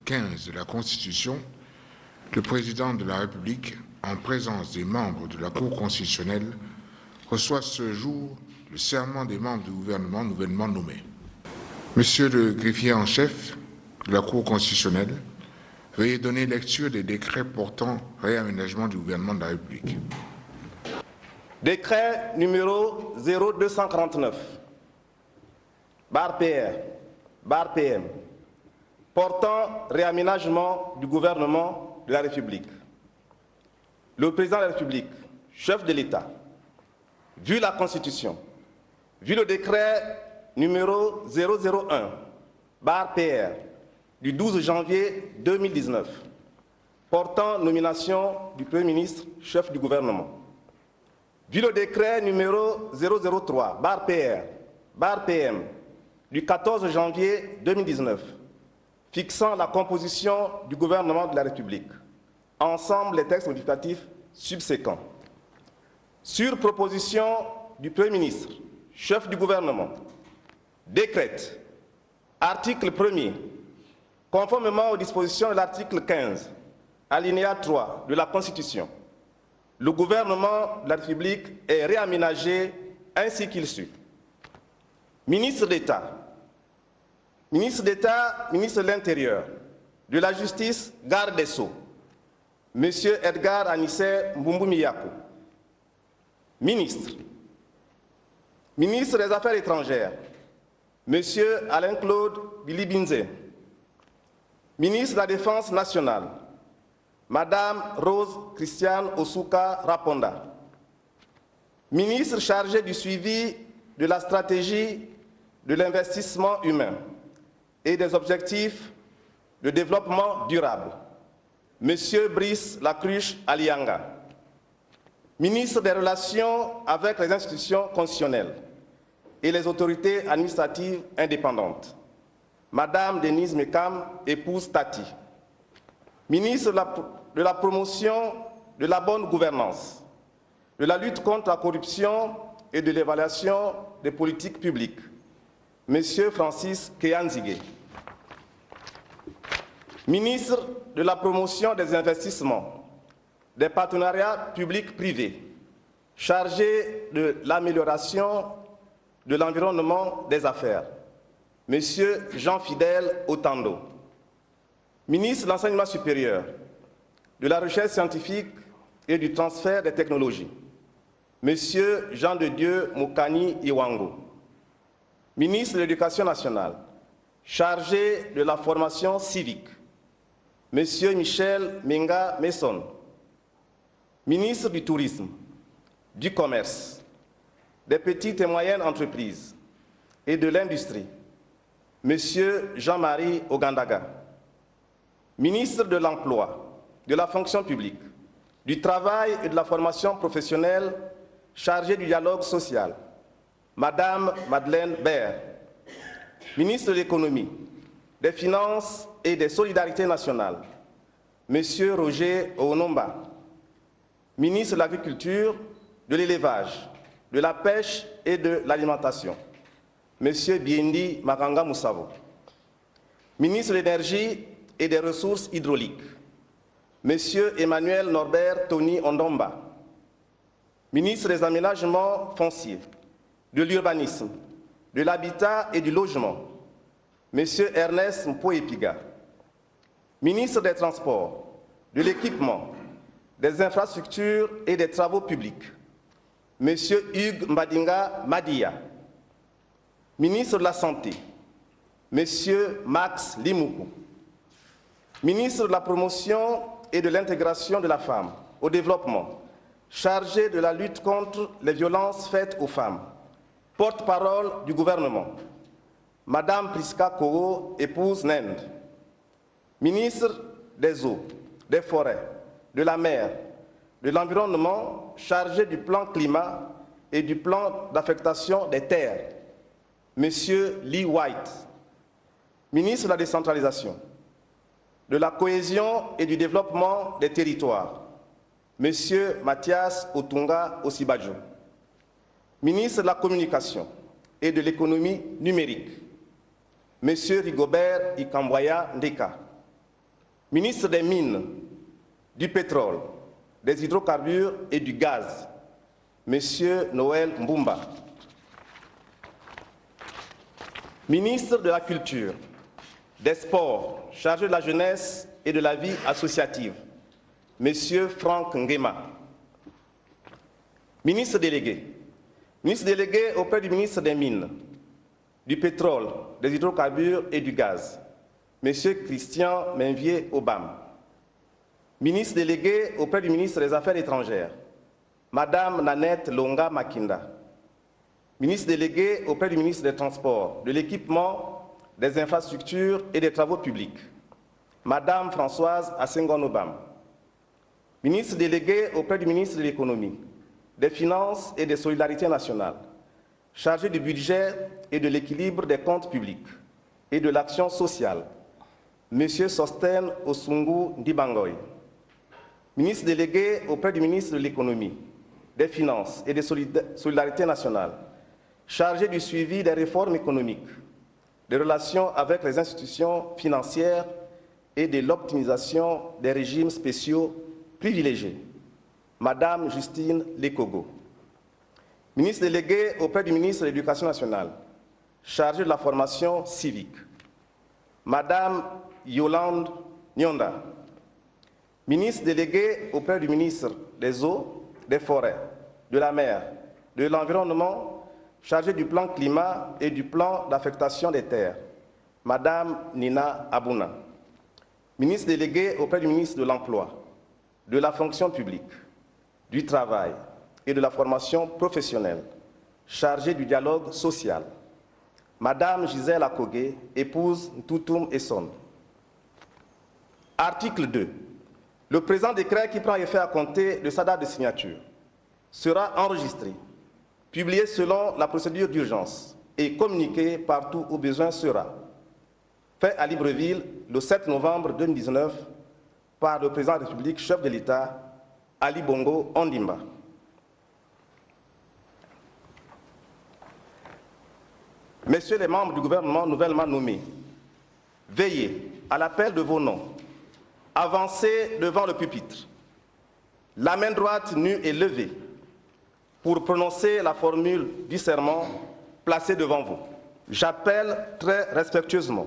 15 de la Constitution, le président de la République, en présence des membres de la Cour constitutionnelle, reçoit ce jour le serment des membres du gouvernement nouvellement nommés. Monsieur le greffier en chef de la Cour constitutionnelle, veuillez donner lecture des décrets portant réaménagement du gouvernement de la République. Décret numéro 0249, barre PR, barre PM, portant réaménagement du gouvernement de la République. Le président de la République, chef de l'État, vu la Constitution, vu le décret numéro 001, barre PR, du 12 janvier 2019, portant nomination du Premier ministre, chef du gouvernement, vu le décret numéro 003, barre PR, barre PM, du 14 janvier 2019, fixant la composition du gouvernement de la République, ensemble les textes modificatifs subséquents. Sur proposition du Premier ministre, chef du gouvernement, décrète, article 1er, conformément aux dispositions de l'article 15, alinéa 3 de la Constitution, le gouvernement de la République est réaménagé ainsi qu'il suit. Ministre d'État, ministre de l'Intérieur, de la Justice, garde des Sceaux, Monsieur Edgar Anissé Mbumbu-Miyako. Ministre des Affaires étrangères, Monsieur Alain-Claude Bilibinze. Ministre de la Défense nationale, Madame Rose Christiane Osuka Raponda. Ministre chargé du suivi de la stratégie de l'investissement humain et des objectifs de développement durable, Monsieur Brice Lacruche Alianga. Ministre des Relations avec les institutions constitutionnelles et les autorités administratives indépendantes, Madame Denise Mekam, épouse Tati. Ministre de la Promotion de la bonne gouvernance, de la lutte contre la corruption et de l'évaluation des politiques publiques, Monsieur Francis Keanzige. Ministre de la Promotion des investissements, des partenariats publics-privés, chargé de l'amélioration de l'environnement des affaires, Monsieur Jean-Fidèle Otando. Ministre de l'Enseignement supérieur, de la Recherche scientifique et du transfert des technologies, Monsieur Jean-de-Dieu Mokani Iwango. Ministre de l'Éducation nationale, chargé de la formation civique, Monsieur Michel Menga Messon. Ministre du Tourisme, du Commerce, des petites et moyennes entreprises et de l'Industrie, Monsieur Jean-Marie Ogandaga. Ministre de l'Emploi, de la Fonction publique, du Travail et de la formation professionnelle, chargé du dialogue social, Madame Madeleine Baird. Ministre de l'Économie, des Finances et des Solidarités nationales, Monsieur Roger Onomba. Ministre de l'Agriculture, de l'Élevage, de la Pêche et de l'Alimentation, Monsieur Biendi Makanga Moussavo. Ministre de l'Énergie et des Ressources hydrauliques, Monsieur Emmanuel Norbert Tony Ondomba. Ministre des Aménagements fonciers, de l'Urbanisme, de l'Habitat et du Logement, Monsieur Ernest Mpoepiga. Ministre des Transports, de l'Équipement, des Infrastructures et des Travaux publics, Monsieur Hugues Mbadinga Madia. Ministre de la Santé, Monsieur Max Limoukou. Ministre de la Promotion et de l'Intégration de la femme au développement, chargé de la lutte contre les violences faites aux femmes, porte-parole du gouvernement, Madame Priska Kogo, épouse Nende. Ministre des Eaux, des Forêts, de la Mer, de l'Environnement, chargé du plan climat et du plan d'affectation des terres, Monsieur Lee White. Ministre de la Décentralisation, de la Cohésion et du Développement des territoires, Monsieur Mathias Otunga Osibajo. Ministre de la Communication et de l'Économie numérique, Monsieur Rigobert Ikambwaya Ndeka. Ministre des Mines, du Pétrole, des Hydrocarbures et du Gaz, Monsieur Noël Mbumba. Ministre de la Culture, des Sports, chargé de la jeunesse et de la vie associative, Monsieur Franck Nguema. Ministre délégué auprès du ministre des Mines, du Pétrole, des Hydrocarbures et du Gaz, Monsieur Christian Menvier-Obam. Ministre délégué auprès du ministre des Affaires étrangères, Madame Nanette Longa Makinda. Ministre délégué auprès du ministre des Transports, de l'Équipement, des Infrastructures et des Travaux publics, Madame Françoise Asengon-Obam. Ministre délégué auprès du ministre de l'Économie, des Finances et des Solidarités nationales, chargé du budget et de l'équilibre des comptes publics et de l'action sociale, Monsieur Sosten Osungu Ndibangoy. Ministre délégué auprès du ministre de l'Économie, des Finances et des Solidarités nationales, chargé du suivi des réformes économiques, des relations avec les institutions financières et de l'optimisation des régimes spéciaux privilégiés, Madame Justine Lekogo. Ministre délégué auprès du ministre de l'Éducation nationale, chargé de la formation civique, Madame Yolande Nyonda. Ministre délégué auprès du ministre des Eaux, des Forêts, de la Mer, de l'Environnement, chargé du plan climat et du plan d'affectation des terres, Madame Nina Abouna. Ministre délégué auprès du ministre de l'Emploi, de la fonction publique, du travail et de la formation professionnelle, chargé du dialogue social, Madame Gisèle Akogé, épouse Ntoutoum Esson. Article 2. Le présent décret qui prend effet à compter de sa date de signature sera enregistré, publié selon la procédure d'urgence et communiqué partout où besoin sera. Fait à Libreville le 7 novembre 2019 par le président de la République, chef de l'État, Ali Bongo Ondimba. Messieurs les membres du gouvernement nouvellement nommés, veillez à l'appel de vos noms. Avancez devant le pupitre. La main droite nue est levée pour prononcer la formule du serment placée devant vous. J'appelle très respectueusement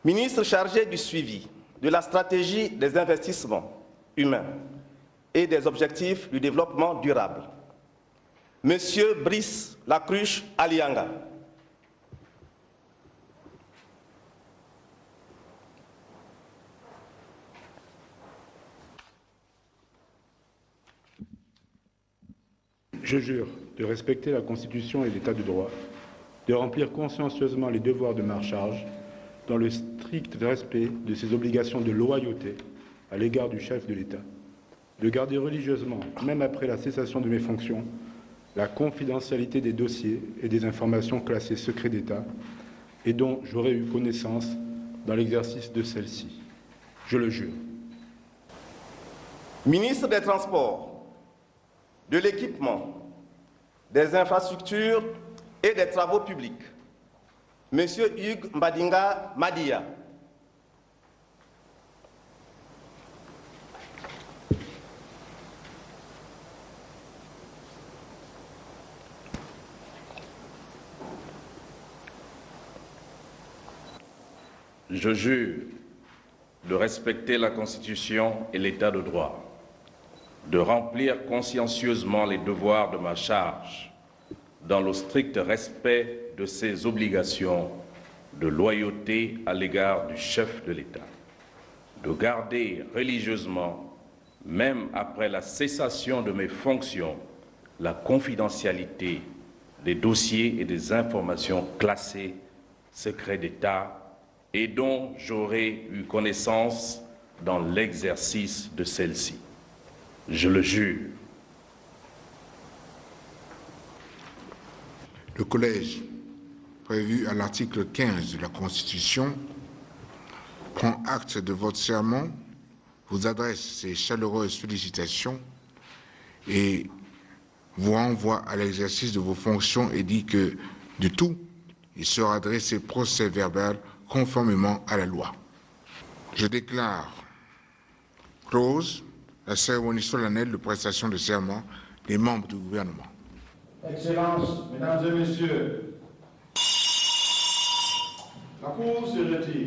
ministre chargé du suivi de la stratégie des investissements humains et des objectifs du développement durable, Monsieur Brice Lacruche Alianga. Je jure de respecter la Constitution et l'État de droit, de remplir consciencieusement les devoirs de ma charge dans le strict respect de ses obligations de loyauté à l'égard du chef de l'État, de garder religieusement, même après la cessation de mes fonctions, la confidentialité des dossiers et des informations classées secret d'État et dont j'aurais eu connaissance dans l'exercice de celle-ci. Je le jure. Ministre des Transports, de l'Équipement, des Infrastructures et des Travaux publics, Monsieur Hugues Mbadinga Madia. Je jure de respecter la Constitution et l'État de droit, de remplir consciencieusement les devoirs de ma charge dans le strict respect de ses obligations de loyauté à l'égard du chef de l'État, de garder religieusement, même après la cessation de mes fonctions, la confidentialité des dossiers et des informations classées secret d'État et dont j'aurais eu connaissance dans l'exercice de celle-ci. Je le jure. Le Collège, prévu à l'article 15 de la Constitution, prend acte de votre serment, vous adresse ses chaleureuses félicitations et vous renvoie à l'exercice de vos fonctions et dit que, de tout, il sera dressé procès verbal conformément à la loi. Je déclare close la cérémonie solennelle de prestation de serment des membres du gouvernement. Excellences, Mesdames et Messieurs, la Cour se retire.